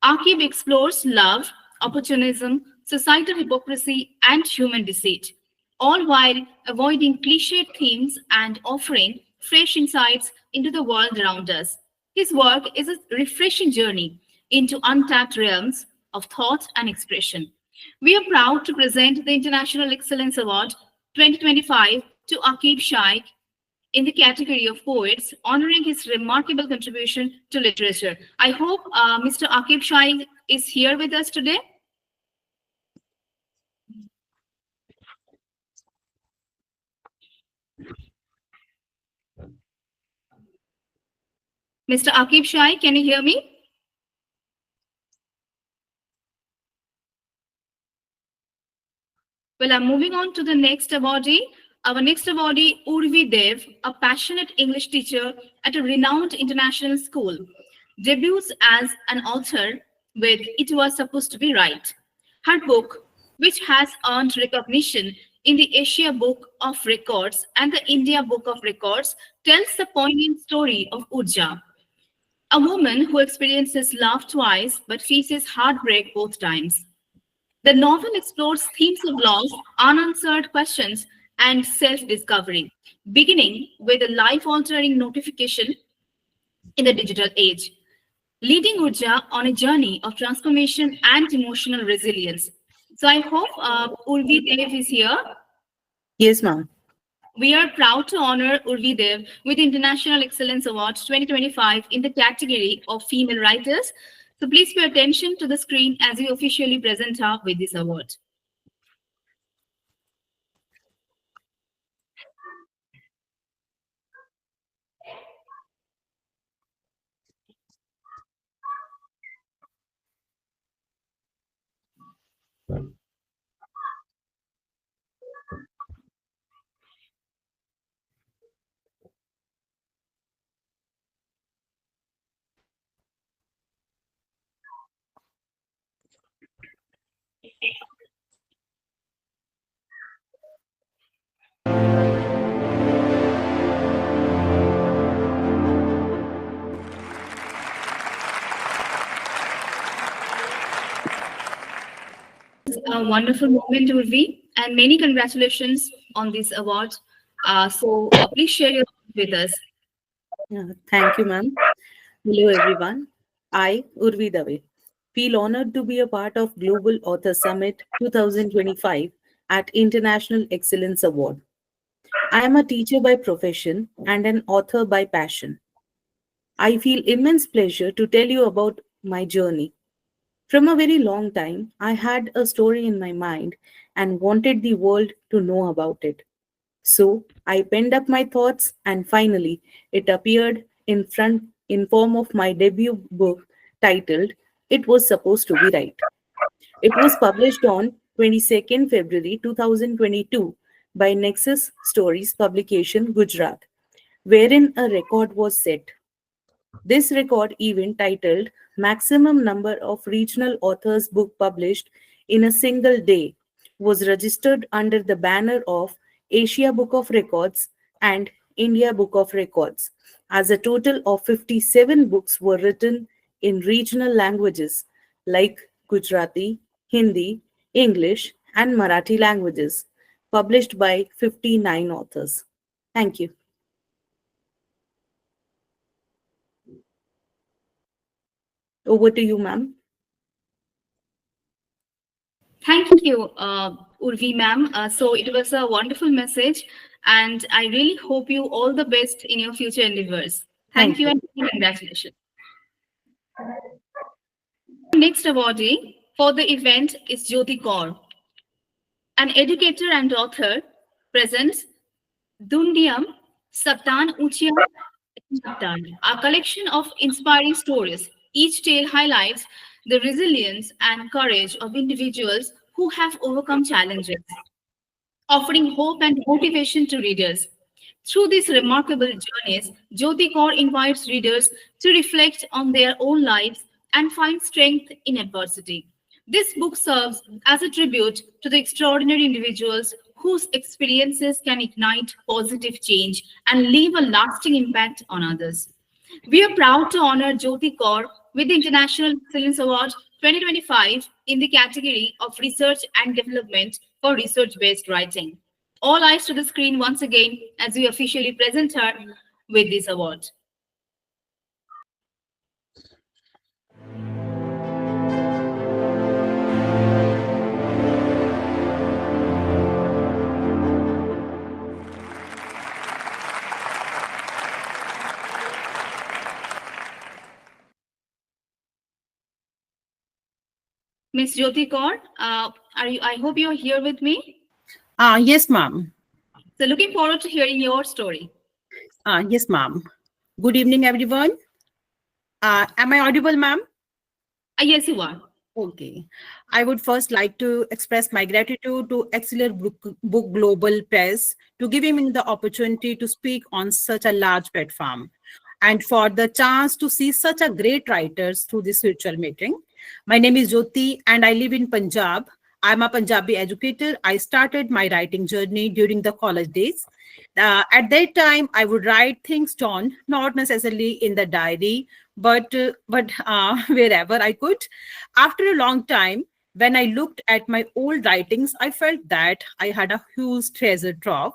Akib explores love, opportunism, societal hypocrisy, and human deceit, all while avoiding cliched themes and offering fresh insights into the world around us. His work is a refreshing journey into untapped realms of thought and expression. We are proud to present the International Excellence Award 2025 to Akib Shaikh in the category of poets, honoring his remarkable contribution to literature. I hope Mr. Akib Shaikh is here with us today. Mr. Akib Shaikh, can you hear me? Well, I'm moving on to the next awardee. Our next awardee, Urvi Dev, a passionate English teacher at a renowned international school, debuts as an author with It Was Supposed to Be Right. Her book, which has earned recognition in the Asia Book of Records and the India Book of Records, tells the poignant story of Urja, a woman who experiences love twice but faces heartbreak both times. The novel explores themes of loss, unanswered questions, and self discovery, beginning with a life altering notification in the digital age, leading Urja on a journey of transformation and emotional resilience. So I hope Urvi Dev is here. Yes, ma'am. We are proud to honor Urvi Dev with International Excellence Award 2025 in the category of female writers. So please pay attention to the screen as we officially present her with this award. A wonderful moment, Urvi, and many congratulations on this award. Please share your thoughts with us. Thank you, ma'am. Hello, everyone. I, Urvi Dave, feel honored to be a part of Global Author Summit 2025 at International Excellence Award. I am a teacher by profession and an author by passion. I feel immense pleasure to tell you about my journey. From a very long time, I had a story in my mind and wanted the world to know about it. So I penned up my thoughts and finally it appeared in form of my debut book titled It Was Supposed to Be Right. It was published on 22nd February 2022 by Nexus Stories Publication Gujarat, wherein a record was set. This record event titled Maximum Number of Regional Authors Book Published in a Single Day was registered under the banner of Asia Book of Records and India Book of Records, as a total of 57 books were written in regional languages like Gujarati, Hindi, English, and Marathi languages, published by 59 authors. Thank you. Over to you, ma'am. Thank you, Urvi ma'am. So it was a wonderful message, and I really hope you all the best in your future endeavors. Thank you and congratulations. Next awardee for the event is Jyoti Kaur, an educator and author, presents Dundiam Saptan Uchia Saptan, a collection of inspiring stories. Each tale highlights the resilience and courage of individuals who have overcome challenges, offering hope and motivation to readers. Through these remarkable journeys, Jyoti Kaur invites readers to reflect on their own lives and find strength in adversity. This book serves as a tribute to the extraordinary individuals whose experiences can ignite positive change and leave a lasting impact on others. We are proud to honor Jyoti Kaur with the International Excellence Award 2025 in the category of Research and Development for Research-Based Writing. All eyes to the screen once again as we officially present her with this award. Miss Jyoti Kaur, I hope you're here with me. Yes, ma'am. So looking forward to hearing your story. Yes, ma'am. Good evening, everyone. Am I audible, ma'am? Yes, you are. Okay. I would first like to express my gratitude to Book Global Press to giving me the opportunity to speak on such a large platform and for the chance to see such a great writers through this virtual meeting. My name is Jyoti and I live in Punjab. I'm a Punjabi educator. I started my writing journey during the college days. At that time, I would write things down, not necessarily in the diary, but wherever I could. After a long time, when I looked at my old writings, I felt that I had a huge treasure trove.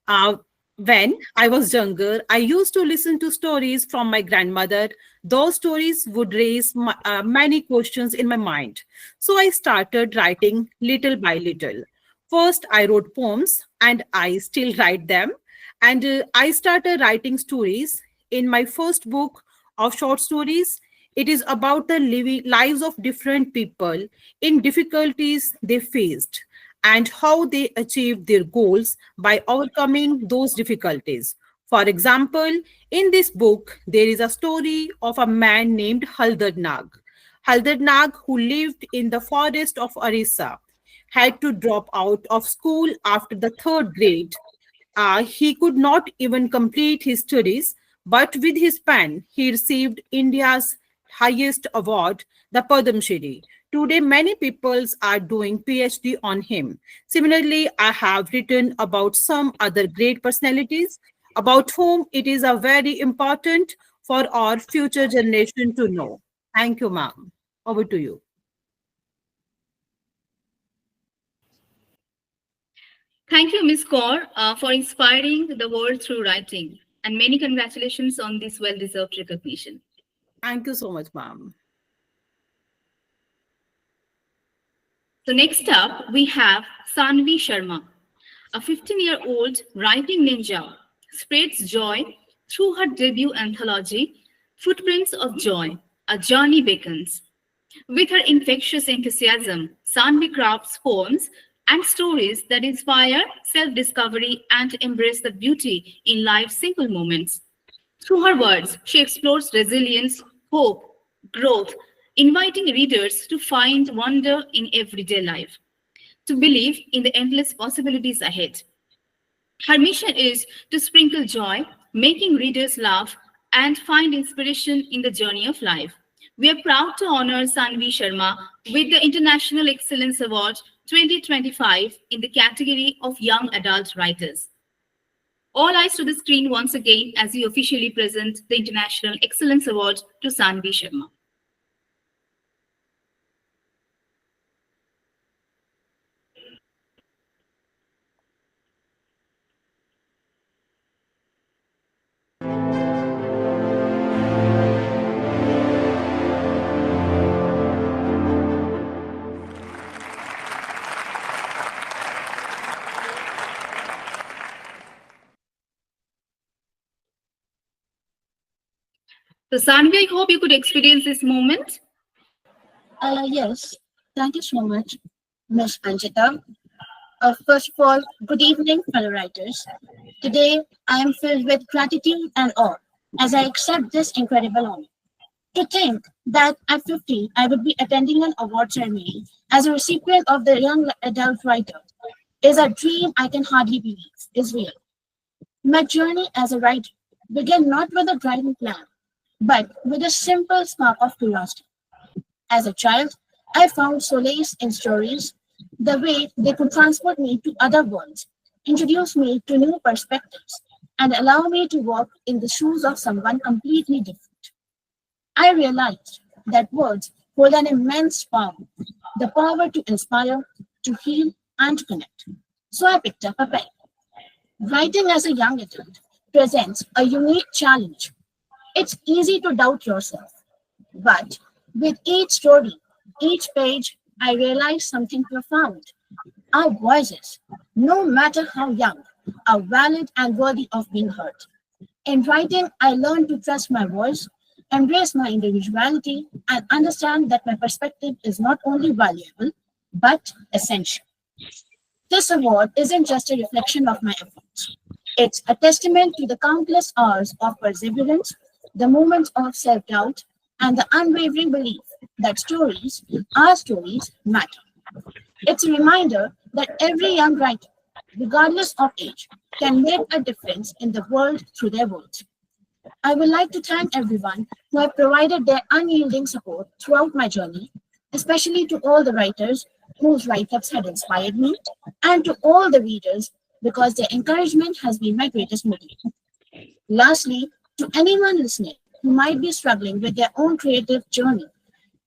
Uh, when I was younger, I used to listen to stories from my grandmother. Those stories would raise many questions in my mind. So I started writing little by little. First, I wrote poems and I still write them. And I started writing stories. In my first book of short stories, it is about the living lives of different people in difficulties they faced and how they achieved their goals by overcoming those difficulties. For example, in this book, there is a story of a man named Haldar Nag. Haldar Nag, who lived in the forest of Orissa, had to drop out of school after the third grade. He could not even complete his studies, but with his pen, he received India's highest award, the Padma Shri. Today, many people are doing PhD on him. Similarly, I have written about some other great personalities about whom it is a very important for our future generation to know. Thank you, ma'am. Over to you. Thank you, Ms. Kaur, for inspiring the world through writing. And many congratulations on this well-deserved recognition. Thank you so much, ma'am. So next up, we have Sanvi Sharma, a 15-year-old writing ninja, spreads joy through her debut anthology, Footprints of Joy, A Journey Beckons. With her infectious enthusiasm, Sanvi crafts poems and stories that inspire self-discovery and embrace the beauty in life's simple moments. Through her words, she explores resilience, hope, growth, inviting readers to find wonder in everyday life, to believe in the endless possibilities ahead. Her mission is to sprinkle joy, making readers laugh and find inspiration in the journey of life. We are proud to honor Sanvi Sharma with the International Excellence Award 2025 in the category of Young Adult Writers. All eyes to the screen once again as we officially present the International Excellence Award to Sanvi Sharma. So Sanvi, I hope you could experience this moment. Yes, thank you so much, Ms. Anjita. First of all, good evening, fellow writers. Today, I am filled with gratitude and awe as I accept this incredible honor. To think that at 50, I would be attending an award ceremony as a recipient of the Young Adult Writer is a dream I can hardly believe is real. My journey as a writer began not with a driving plan, but with a simple spark of curiosity. As a child, I found solace in stories, the way they could transport me to other worlds, introduce me to new perspectives, and allow me to walk in the shoes of someone completely different. I realized that words hold an immense power, the power to inspire, to heal, and to connect. So I picked up a pen. Writing as a young adult presents a unique challenge. It's easy to doubt yourself, but with each story, each page, I realize something profound. Our voices, no matter how young, are valid and worthy of being heard. In writing, I learned to trust my voice, embrace my individuality, and understand that my perspective is not only valuable, but essential. This award isn't just a reflection of my efforts. It's a testament to the countless hours of perseverance, the moments of self doubt, and the unwavering belief that stories, our stories, matter. It's a reminder that every young writer, regardless of age, can make a difference in the world through their words. I would like to thank everyone who have provided their unyielding support throughout my journey, especially to all the writers whose write-ups had inspired me, and to all the readers because their encouragement has been my greatest motivation. Lastly, to anyone listening who might be struggling with their own creative journey,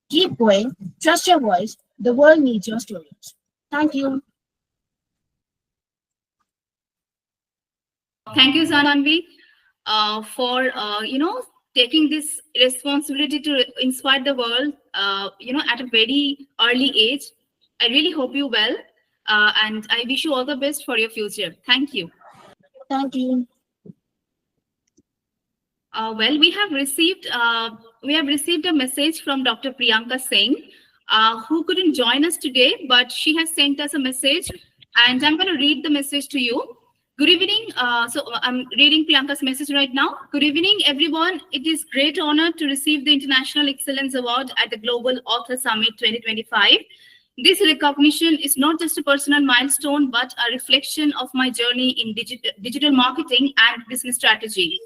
keep going, trust your voice, the world needs your stories. Thank you. Thank you, Zananvi, for taking this responsibility to inspire the world. At a very early age. I really hope you well, and I wish you all the best for your future. Thank you. Thank you. Well, we have received a message from Dr. Priyanka Singh, who couldn't join us today, but she has sent us a message, and I'm going to read the message to you. Good evening. So I'm reading Priyanka's message right now. Good evening, everyone. It is great honor to receive the International Excellence Award at the Global Author Summit 2025. This recognition is not just a personal milestone, but a reflection of my journey in digital marketing and business strategy.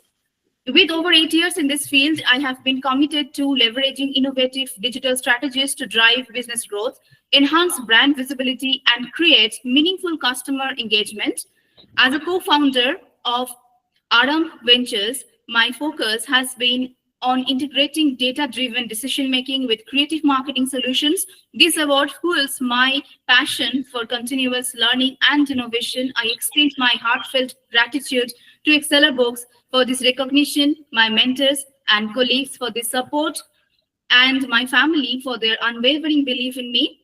With over 8 years in this field, I have been committed to leveraging innovative digital strategies to drive business growth, enhance brand visibility, and create meaningful customer engagement. As a co-founder of Aram Ventures, my focus has been on integrating data-driven decision-making with creative marketing solutions. This award fuels my passion for continuous learning and innovation. I extend my heartfelt gratitude to Excellerbooks for this recognition, my mentors and colleagues for this support, and my family for their unwavering belief in me.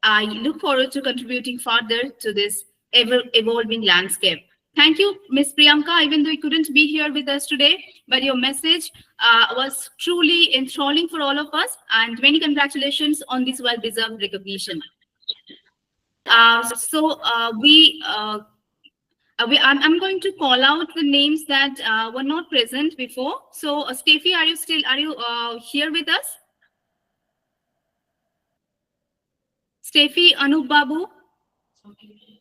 I look forward to contributing further to this ever-evolving landscape. Thank you, Ms. Priyanka, even though you couldn't be here with us today, but your message was truly enthralling for all of us, and many congratulations on this well-deserved recognition. I'm going to call out the names that were not present before. So, Steffi, are you here with us? Steffi, Anup Babu,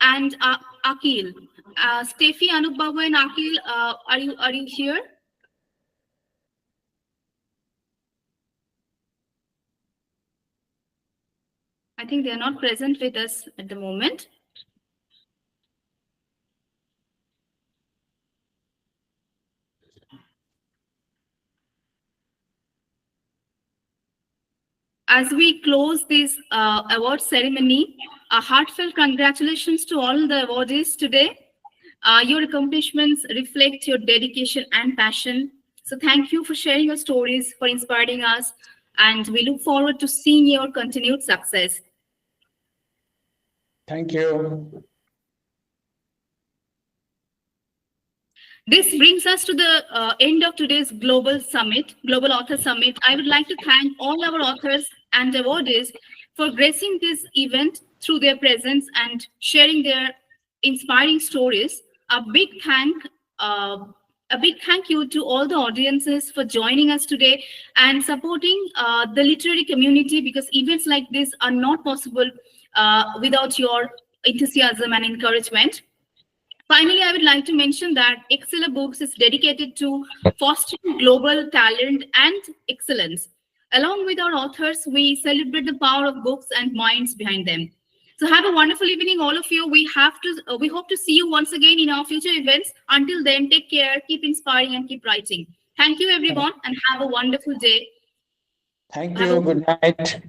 and Akil. Steffi, Anup Babu, and Akil, are you here? I think they are not present with us at the moment. As we close this award ceremony, a heartfelt congratulations to all the awardees today. Your accomplishments reflect your dedication and passion. So thank you for sharing your stories, for inspiring us, and we look forward to seeing your continued success. Thank you. This brings us to the end of today's Global Author Summit. I would like to thank all our authors and awardees for gracing this event through their presence and sharing their inspiring stories. A big thank you to all the audiences for joining us today and supporting the literary community, because events like this are not possible without your enthusiasm and encouragement. Finally, I would like to mention that Excellerbooks is dedicated to fostering global talent and excellence. Along with our authors, we celebrate the power of books and minds behind them. So have a wonderful evening, all of you. We hope to see you once again in our future events. Until then, take care, keep inspiring, and keep writing. Thank you, everyone, and have a wonderful day. Thank you. Good night.